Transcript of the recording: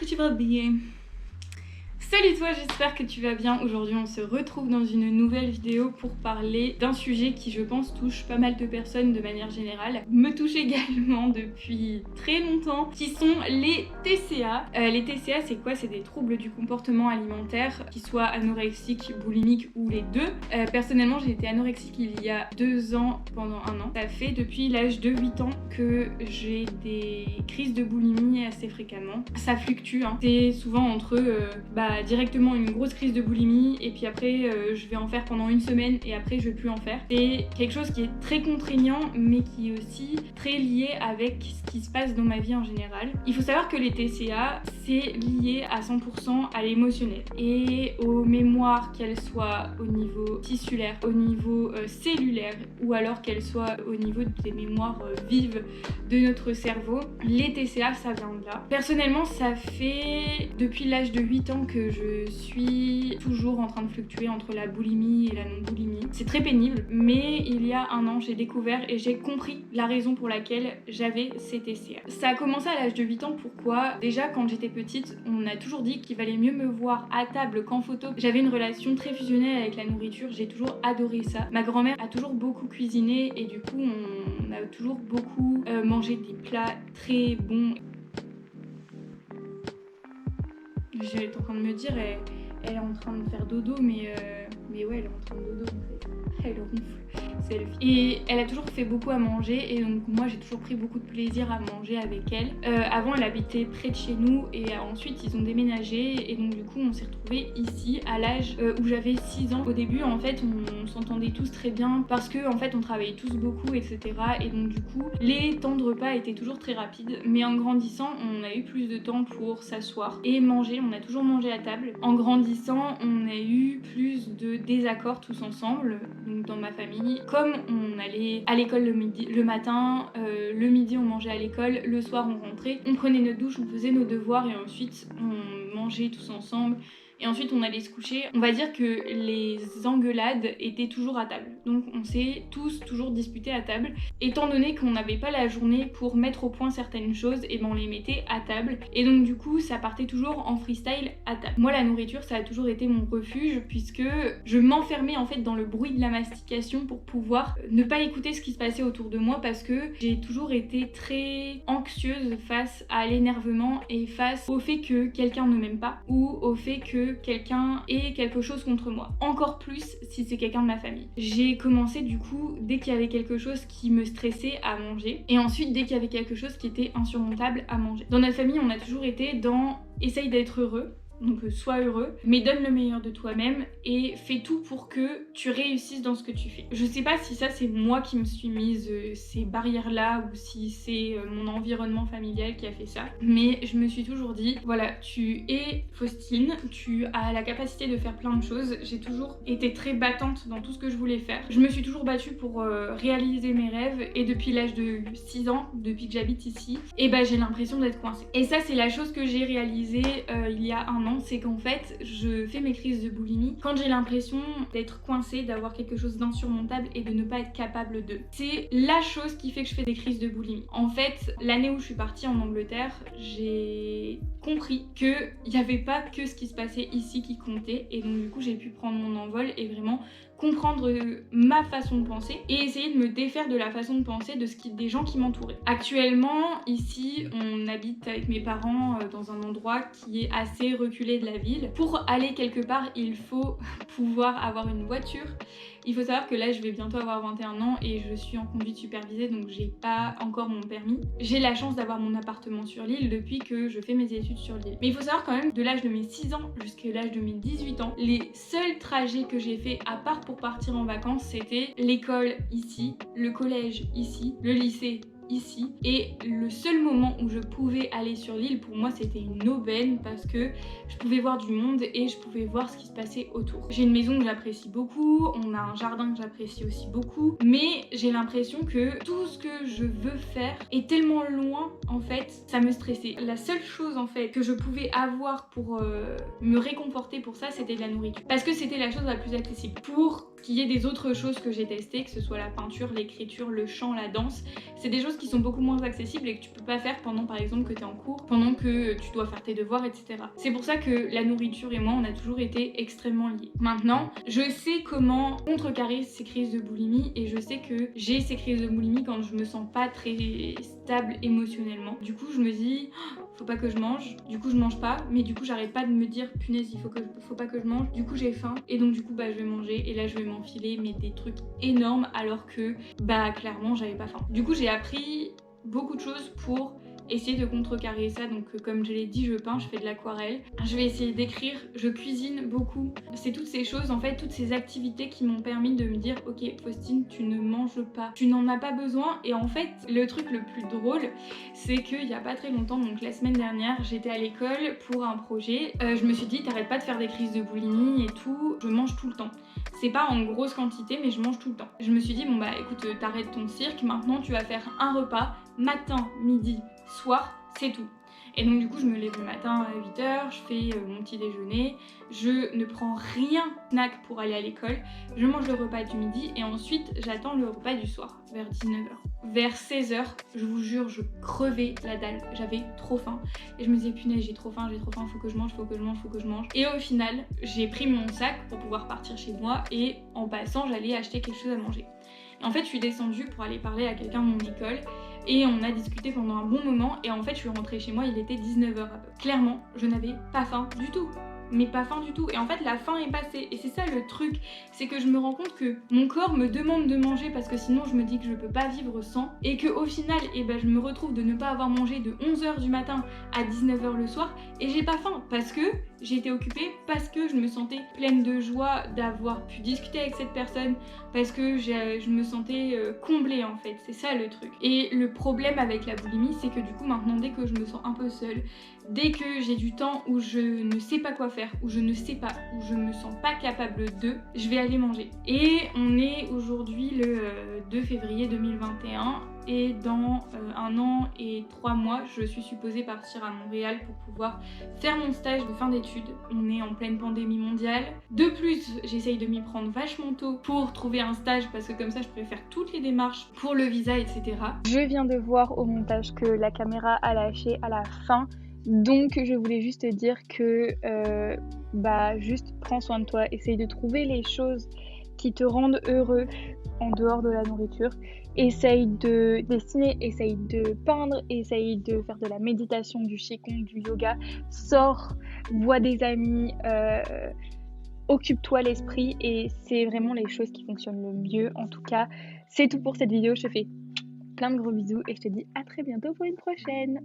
que tu vas bien. Salut toi, j'espère que tu vas bien. Aujourd'hui on se retrouve dans une nouvelle vidéo pour parler d'un sujet qui je pense touche pas mal de personnes de manière générale, me touche également depuis très longtemps, qui sont les TCA. Les TCA c'est quoi? C'est des troubles du comportement alimentaire, qui soient anorexiques, boulimiques ou les deux. Personnellement j'ai été anorexique il y a 2 ans pendant 1 an. Ça fait depuis l'âge de 8 ans que j'ai des crises de boulimie assez fréquemment. Ça fluctue, hein. C'est souvent entre directement une grosse crise de boulimie et puis après je vais en faire pendant 1 semaine et après je vais plus en faire. C'est quelque chose qui est très contraignant mais qui est aussi très lié avec ce qui se passe dans ma vie en général. Il faut savoir que les TCA c'est lié à 100% à l'émotionnel et aux mémoires, qu'elles soient au niveau tissulaire, au niveau cellulaire ou alors qu'elles soient au niveau des mémoires vives de notre cerveau. Les TCA ça vient de là. Personnellement ça fait depuis l'âge de 8 ans que je suis toujours en train de fluctuer entre la boulimie et la non-boulimie. C'est très pénible, mais il y a 1 an, j'ai découvert et j'ai compris la raison pour laquelle j'avais ces TCA. Ça a commencé à l'âge de 8 ans, pourquoi? Déjà, quand j'étais petite, on a toujours dit qu'il valait mieux me voir à table qu'en photo. J'avais une relation très fusionnelle avec la nourriture, j'ai toujours adoré ça. Ma grand-mère a toujours beaucoup cuisiné et du coup, on a toujours beaucoup mangé des plats très bons. J'étais en train de me dire, elle est en train de faire dodo, mais ouais, elle est en train de dodo en fait. Elle ronfle, c'est elle. Et elle a toujours fait beaucoup à manger, et donc moi j'ai toujours pris beaucoup de plaisir à manger avec elle. Avant, elle habitait près de chez nous, et ensuite ils ont déménagé, et donc du coup on s'est retrouvés ici à l'âge où j'avais 6 ans. Au début, en fait, on s'entendait tous très bien parce que en fait on travaillait tous beaucoup, etc. Et donc du coup, les temps de repas étaient toujours très rapides, mais en grandissant, on a eu plus de temps pour s'asseoir et manger. On a toujours mangé à table. En grandissant, on a eu plus de désaccords tous ensemble, donc dans ma famille. Comme on allait à l'école le matin, le midi on mangeait à l'école, le soir on rentrait, on prenait notre douche, on faisait nos devoirs et ensuite on mangeait tous ensemble. Et ensuite on allait se coucher. On va dire que les engueulades étaient toujours à table. Donc on s'est tous toujours disputés à table. Étant donné qu'on n'avait pas la journée pour mettre au point certaines choses, et ben on les mettait à table. Et donc du coup ça partait toujours en freestyle à table. Moi la nourriture ça a toujours été mon refuge, puisque je m'enfermais en fait dans le bruit de la mastication pour pouvoir ne pas écouter ce qui se passait autour de moi, parce que j'ai toujours été très anxieuse face à l'énervement et face au fait que quelqu'un ne m'aime pas ou au fait que quelqu'un ait quelque chose contre moi. Encore plus si c'est quelqu'un de ma famille. J'ai commencé du coup dès qu'il y avait quelque chose qui me stressait à manger, et ensuite dès qu'il y avait quelque chose qui était insurmontable à manger. Dans notre famille on a toujours été dans essaye d'être heureux. Donc sois heureux, mais donne le meilleur de toi-même et fais tout pour que tu réussisses dans ce que tu fais. Je sais pas si ça c'est moi qui me suis mise ces barrières là ou si c'est mon environnement familial qui a fait ça, mais je me suis toujours dit voilà, tu es Faustine, tu as la capacité de faire plein de choses. J'ai toujours été très battante dans tout ce que je voulais faire. Je me suis toujours battue pour réaliser mes rêves, et depuis l'âge de 6 ans, depuis que j'habite ici, et ben j'ai l'impression d'être coincée. Et ça c'est la chose que j'ai réalisée il y a 1 an. C'est qu'en fait je fais mes crises de boulimie quand j'ai l'impression d'être coincée, d'avoir quelque chose d'insurmontable et de ne pas être capable de. C'est la chose qui fait que je fais des crises de boulimie. En fait, l'année où je suis partie en Angleterre, j'ai compris qu'il n'y avait pas que ce qui se passait ici qui comptait, et donc du coup j'ai pu prendre mon envol et vraiment comprendre ma façon de penser et essayer de me défaire de la façon de penser des gens qui m'entouraient. Actuellement, ici, on habite avec mes parents dans un endroit qui est assez reculé de la ville. Pour aller quelque part, il faut pouvoir avoir une voiture. Il faut savoir que là, je vais bientôt avoir 21 ans et je suis en conduite supervisée, donc j'ai pas encore mon permis. J'ai la chance d'avoir mon appartement sur l'île depuis que je fais mes études sur l'île. Mais il faut savoir quand même, de l'âge de mes 6 ans jusqu'à l'âge de mes 18 ans, les seuls trajets que j'ai fait, à part pour partir en vacances, c'était l'école ici, le collège ici, le lycée ici, et le seul moment où je pouvais aller sur l'île, pour moi c'était une aubaine parce que je pouvais voir du monde et je pouvais voir ce qui se passait autour. J'ai une maison que j'apprécie beaucoup, on a un jardin que j'apprécie aussi beaucoup, mais j'ai l'impression que tout ce que je veux faire est tellement loin, en fait, ça me stressait. La seule chose en fait que je pouvais avoir pour me réconforter pour ça, c'était de la nourriture, parce que c'était la chose la plus accessible. Pour Qu'il y ait des autres choses que j'ai testées, que ce soit la peinture, l'écriture, le chant, la danse, c'est des choses qui sont beaucoup moins accessibles et que tu peux pas faire pendant par exemple que tu es en cours, pendant que tu dois faire tes devoirs, etc. C'est pour ça que la nourriture et moi on a toujours été extrêmement liés. Maintenant, je sais comment contrecarrer ces crises de boulimie et je sais que j'ai ces crises de boulimie quand je me sens pas très stable émotionnellement. Du coup je me dis faut pas que je mange, du coup je mange pas, mais du coup j'arrête pas de me dire punaise faut pas que je mange, du coup j'ai faim et donc du coup bah je vais manger et là je vais m'enfiler mais des trucs énormes alors que bah clairement j'avais pas faim. Du coup j'ai appris beaucoup de choses pour essayer de contrecarrer ça. Donc comme je l'ai dit, je peins, je fais de l'aquarelle, je vais essayer d'écrire, je cuisine beaucoup. C'est toutes ces choses en fait, toutes ces activités qui m'ont permis de me dire ok Faustine, tu ne manges pas, tu n'en as pas besoin. Et en fait le truc le plus drôle c'est qu'il y a pas très longtemps, donc la semaine dernière, j'étais à l'école pour un projet. Je me suis dit t'arrêtes pas de faire des crises de boulimie et tout, je mange tout le temps. C'est pas en grosse quantité mais je mange tout le temps. Je me suis dit bon bah écoute t'arrêtes ton cirque, maintenant tu vas faire un repas matin, midi, soir, c'est tout. Et donc du coup je me lève le matin à 8h, je fais mon petit déjeuner, je ne prends rien snack pour aller à l'école, je mange le repas du midi et ensuite j'attends le repas du soir vers 19h. Vers 16h, je vous jure, je crevais la dalle, j'avais trop faim et je me disais punaise j'ai trop faim, faut que je mange, faut que je mange, faut que je mange. Et au final, j'ai pris mon sac pour pouvoir partir chez moi et en passant j'allais acheter quelque chose à manger. Et en fait je suis descendue pour aller parler à quelqu'un de mon école et on a discuté pendant un bon moment et en fait je suis rentrée chez moi, il était 19h à peu. Clairement, je n'avais pas faim du tout. Mais pas faim du tout. Et en fait la faim est passée. Et c'est ça le truc, c'est que je me rends compte que mon corps me demande de manger parce que sinon je me dis que je peux pas vivre sans. Et que au final, je me retrouve de ne pas avoir mangé de 11h du matin à 19h le soir et j'ai pas faim parce que j'ai été occupée, parce que je me sentais pleine de joie d'avoir pu discuter avec cette personne, parce que je me sentais comblée en fait, c'est ça le truc. Et le problème avec la boulimie, c'est que du coup maintenant dès que je me sens un peu seule, dès que j'ai du temps où je ne sais pas quoi faire, où je ne sais pas, où je me sens pas capable de, je vais aller manger. Et on est aujourd'hui le 2 février 2021 et dans 1 an et 3 mois, je suis supposée partir à Montréal pour pouvoir faire mon stage de fin d'études. On est en pleine pandémie mondiale. De plus, j'essaye de m'y prendre vachement tôt pour trouver un stage parce que comme ça, je pourrais faire toutes les démarches pour le visa, etc. Je viens de voir au montage que la caméra a lâché à la fin. Donc je voulais juste te dire que juste prends soin de toi, essaye de trouver les choses qui te rendent heureux en dehors de la nourriture. Essaye de dessiner, essaye de peindre, essaye de faire de la méditation, du qigong, du yoga. Sors, vois des amis, occupe-toi l'esprit et c'est vraiment les choses qui fonctionnent le mieux. En tout cas, c'est tout pour cette vidéo. Je te fais plein de gros bisous et je te dis à très bientôt pour une prochaine.